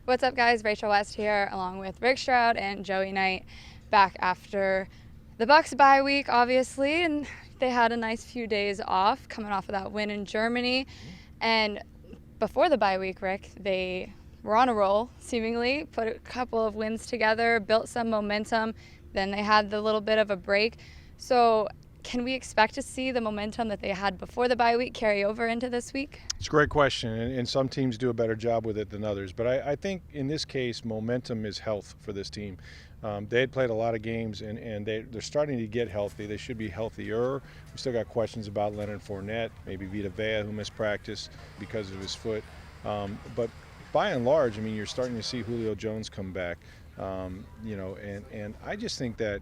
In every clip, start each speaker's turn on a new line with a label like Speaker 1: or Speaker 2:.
Speaker 1: What's up, guys? Rachel West here, along with Rick Stroud and Joey Knight, back after the Bucs bye week, obviously, and they had a nice few days off, coming off of that win in Germany. And before the bye week, Rick, they were on a roll, seemingly, put a couple of wins together, built some momentum. Then they had the little bit of a break. So can we expect to see the momentum that they had before the bye week carry over into this week?
Speaker 2: It's a great question, and some teams do a better job with it than others. But I think in this case, momentum is health for this team. They had played a lot of games, and they're starting to get healthy. They should be healthier. We still got questions about Leonard Fournette, maybe Vita Vea, who missed practice because of his foot. But by and large, I mean, you're starting to see Julio Jones come back. And I just think that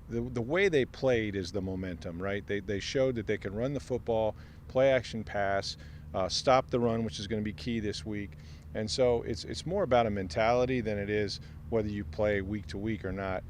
Speaker 2: the way they played is the momentum, right? They showed that they can run the football, play action pass, stop the run, which is going to be key this week. And so it's more about a mentality than it is whether you play week to week or not.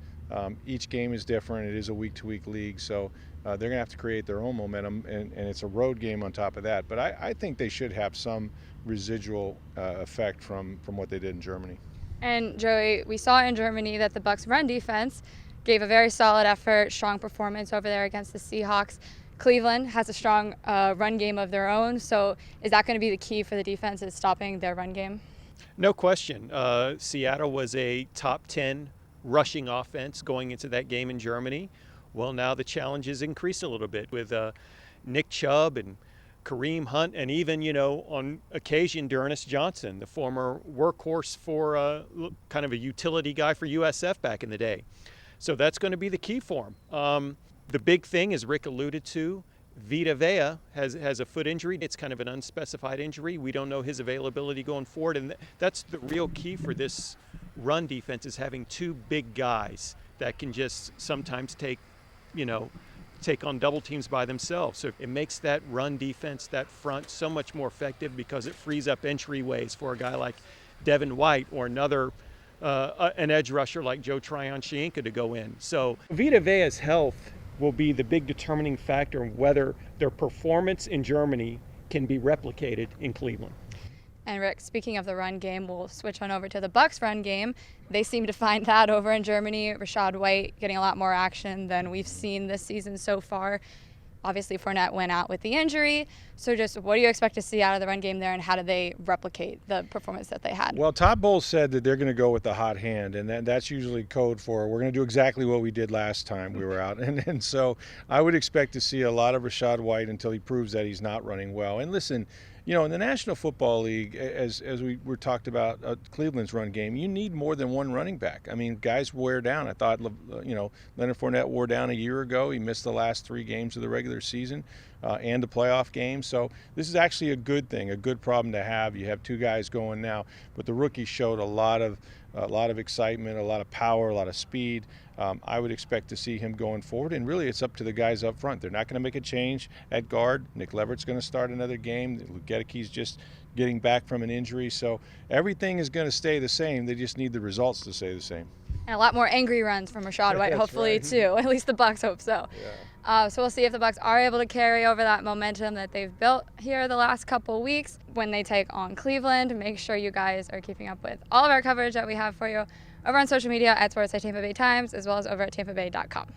Speaker 2: Each game is different. It is a week-to-week league, so they're going to have to create their own momentum, and it's a road game on top of that. But I think they should have some residual effect from what they did in Germany.
Speaker 1: And Joey, we saw in Germany that the Bucs run defense gave a very solid effort, strong performance over there against the Seahawks. Cleveland has a strong run game of their own, so is that going to be the key for the defense, is stopping their run game?
Speaker 3: No question. Seattle was a top 10 rushing offense going into that game in Germany. Well, now the challenge has increased a little bit with Nick Chubb and Kareem Hunt, and even, on occasion, D'Ernest Johnson, the former workhorse for kind of a utility guy for USF back in the day. So that's going to be the key for him. The big thing, as Rick alluded to, Vita Vea has a foot injury. It's kind of an unspecified injury. We don't know his availability going forward, and that's the real key for this run defense, is having two big guys that can just sometimes take on double teams by themselves. So it makes that run defense, that front, so much more effective because it frees up entryways for a guy like Devin White or an edge rusher like Joe Tryon-Shoyinka to go in. So Vita Vea's health will be the big determining factor in whether their performance in Germany can be replicated in Cleveland.
Speaker 1: And Rick, speaking of the run game, we'll switch on over to the Bucs run game. They seem to find that over in Germany. Rashad White getting a lot more action than we've seen this season so far. Obviously, Fournette went out with the injury. So just what do you expect to see out of the run game there, and how do they replicate the performance that they had?
Speaker 2: Well, Todd Bowles said that they're going to go with the hot hand, and that's usually code for we're going to do exactly what we did last time we were out. And so I would expect to see a lot of Rashad White until he proves that he's not running well. And listen, in the National Football League, as we were talked about Cleveland's run game, you need more than one running back. I mean, guys wear down. I thought, Leonard Fournette wore down a year ago. He missed the last 3 games of the regular season and the playoff game. So this is actually a good thing, a good problem to have. You have 2 guys going now, but the rookie showed a lot of excitement, a lot of power, a lot of speed. I would expect to see him going forward, and really it's up to the guys up front. They're not going to make a change at guard. Nick Leverett's going to start another game. Lugedeke's just getting back from an injury. So everything is going to stay the same. They just need the results to stay the same.
Speaker 1: And a lot more angry runs from Rashad White, hopefully,
Speaker 2: right.
Speaker 1: too. At least the Bucs hope so.
Speaker 2: Yeah.
Speaker 1: So we'll see if the Bucs are able to carry over that momentum that they've built here the last couple weeks when they take on Cleveland. Make sure you guys are keeping up with all of our coverage that we have for you over on social media at Sports at Tampa Bay Times, as well as over at tampabay.com.